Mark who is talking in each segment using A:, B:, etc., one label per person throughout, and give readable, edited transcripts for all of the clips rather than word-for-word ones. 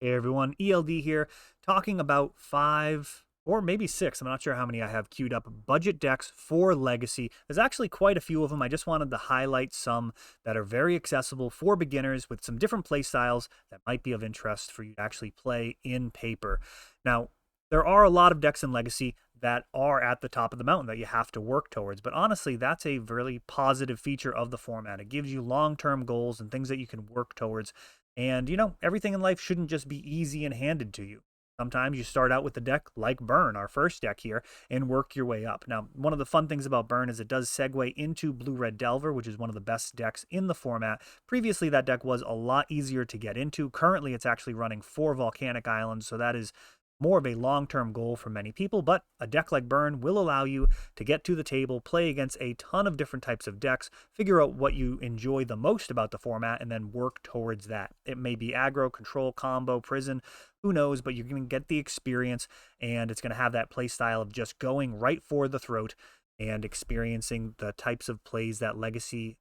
A: Hey everyone, ELD here, talking about five or maybe six, I'm not sure how many I have queued up, budget decks for Legacy. There's actually quite a few of them. I just wanted to highlight some that are very accessible for beginners with some different play styles that might be of interest for you to actually play in paper. Now, there are a lot of decks in Legacy that are at the top of the mountain that you have to work towards, but honestly, that's a really positive feature of the format. It gives you long-term goals and things that you can work towards, and everything in life shouldn't just be easy and handed to you. Sometimes you start out with the deck like Burn, our first deck here, and work your way up. Now, one of the fun things about Burn is it does segue into Blue Red Delver, which is one of the best decks in the format. Previously, that deck was a lot easier to get into. Currently, it's actually running 4 Volcanic Islands, so that is more of a long-term goal for many people, but a deck like Burn will allow you to get to the table, play against a ton of different types of decks, figure out what you enjoy the most about the format, and then work towards that. It may be aggro, control, combo, prison, who knows, but you're going to get the experience, and it's going to have that play style of just going right for the throat and experiencing the types of plays that Legacy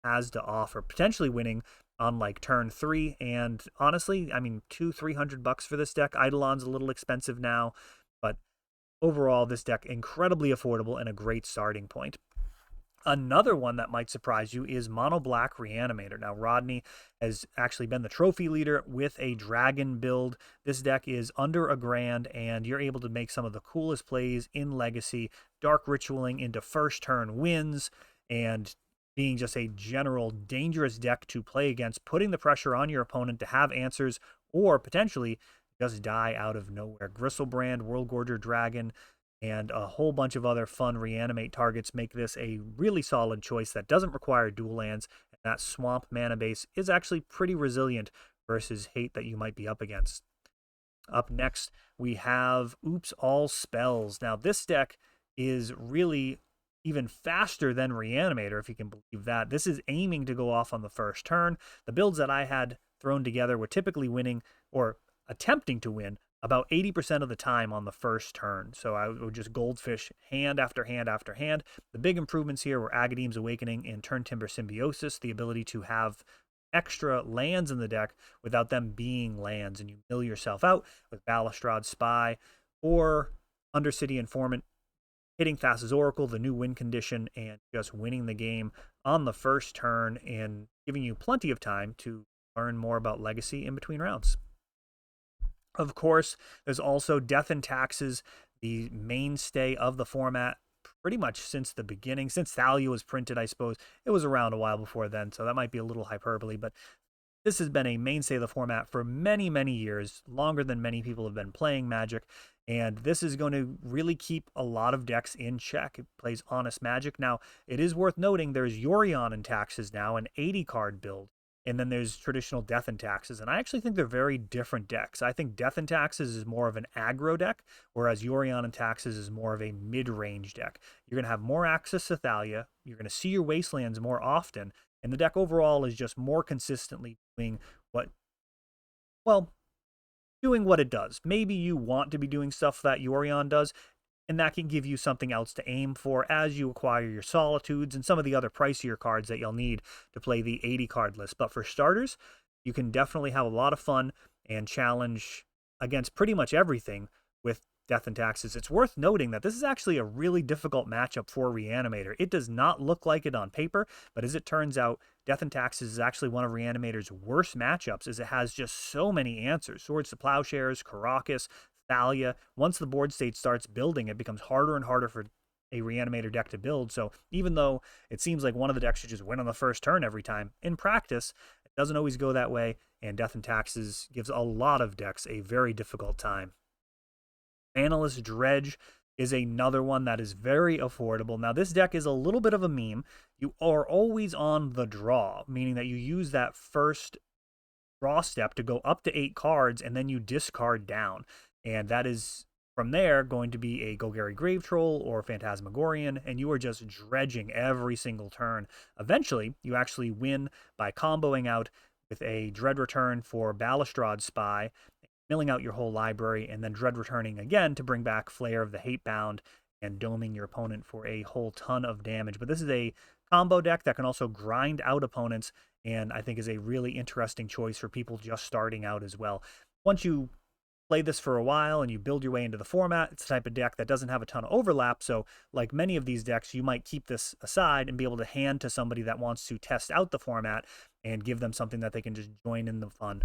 A: has to offer, potentially winning on like turn 3. And honestly, I mean, 200-300 bucks for this deck. Eidolon's a little expensive now, but overall, this deck incredibly affordable and a great starting point. Another one that might surprise you is Mono Black Reanimator. Now, Rodney has actually been the trophy leader with a dragon build. This deck is under $1,000, and you're able to make some of the coolest plays in Legacy. Dark Ritualing into first turn wins, and being just a general dangerous deck to play against, putting the pressure on your opponent to have answers or potentially just die out of nowhere. Gristlebrand, World Gorger Dragon, and a whole bunch of other fun reanimate targets make this a really solid choice that doesn't require dual lands, and that swamp mana base is actually pretty resilient versus hate that you might be up against. Up next, we have Oops All Spells. Now, this deck is really even faster than Reanimator, if you can believe that. This is aiming to go off on the first turn. The builds that I had thrown together were typically winning or attempting to win about 80% of the time on the first turn. So I would just goldfish hand after hand after hand. The big improvements here were Agadeem's Awakening and Turntimber Symbiosis, the ability to have extra lands in the deck without them being lands, and you mill yourself out with Balustrade Spy or Undercity Informant, hitting Thassa's Oracle, the new win condition, and just winning the game on the first turn and giving you plenty of time to learn more about Legacy in between rounds. Of course, there's also Death and Taxes, the mainstay of the format pretty much since the beginning. Since Thalia was printed, I suppose. It was around a while before then, so that might be a little hyperbole, but this has been a mainstay of the format for many, many years, longer than many people have been playing Magic, and this is going to really keep a lot of decks in check. It plays Honest Magic. Now, it is worth noting there's Yorion and Taxes now, an 80-card build, and then there's traditional Death and Taxes, and I actually think they're very different decks. I think Death and Taxes is more of an aggro deck, whereas Yorion and Taxes is more of a mid-range deck. You're going to have more access to Thalia, you're going to see your Wastelands more often, and the deck overall is just more consistently doing what, well, doing what it does. Maybe you want to be doing stuff that Yorion does, and that can give you something else to aim for as you acquire your Solitudes and some of the other pricier cards that you'll need to play the 80 card list. But for starters, you can definitely have a lot of fun and challenge against pretty much everything with Death and Taxes. It's worth noting that this is actually a really difficult matchup for Reanimator. It does not look like it on paper, but as it turns out, Death and Taxes is actually one of Reanimator's worst matchups, as it has just so many answers. Swords to Plowshares, Karakas, Thalia. Once the board state starts building, it becomes harder and harder for a Reanimator deck to build. So even though it seems like one of the decks should just win on the first turn every time, in practice, it doesn't always go that way, and Death and Taxes gives a lot of decks a very difficult time. Analyst Dredge is another one that is very affordable. Now, this deck is a little bit of a meme. You are always on the draw, meaning that you use that first draw step to go up to 8 cards, and then you discard down. And that is, from there, going to be a Golgari Grave Troll or Phantasmagorian, and you are just dredging every single turn. Eventually, you actually win by comboing out with a Dread Return for Balustrade Spy, milling out your whole library, and then Dread returning again to bring back Flair of the Hatebound and doming your opponent for a whole ton of damage. But this is a combo deck that can also grind out opponents, and I think is a really interesting choice for people just starting out as well. once you play this for a while and you build your way into the format, it's the type of deck that doesn't have a ton of overlap. So like many of these decks, you might keep this aside and be able to hand to somebody that wants to test out the format and give them something that they can just join in the fun.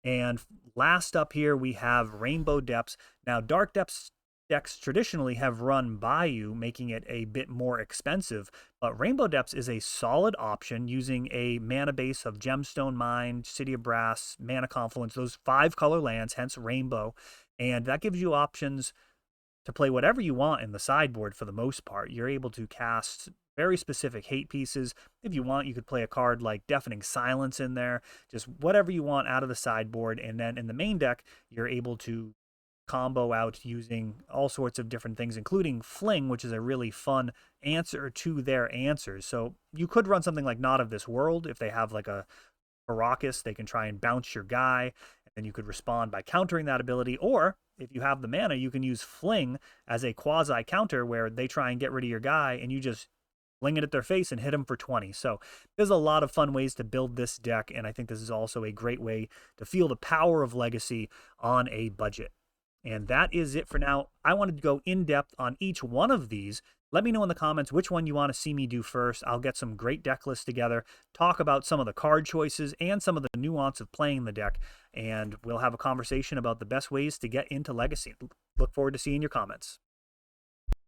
A: And last up here, we have Rainbow Depths. Now, Dark Depths decks traditionally have run Bayou, making it a bit more expensive, but Rainbow Depths is a solid option using a mana base of Gemstone Mine, City of Brass, Mana Confluence, those 5-color lands, hence Rainbow, and that gives you options to play whatever you want in the sideboard for the most part. You're able to cast very specific hate pieces. If you want, you could play a card like Deafening Silence in there, just whatever you want out of the sideboard. And then in the main deck, you're able to combo out using all sorts of different things, including Fling, which is a really fun answer to their answers. So you could run something like Not of This World. If they have like a Caracas, they can try and bounce your guy, and then you could respond by countering that ability. Or if you have the mana, you can use Fling as a quasi counter where they try and get rid of your guy and you just fling it at their face and hit them for 20. So there's a lot of fun ways to build this deck, and I think this is also a great way to feel the power of Legacy on a budget. And that is it for now. I wanted to go in depth on each one of these. Let me know in the comments which one you want to see me do first. I'll get some great deck lists together, talk about some of the card choices and some of the nuance of playing the deck, and we'll have a conversation about the best ways to get into Legacy. Look forward to seeing your comments.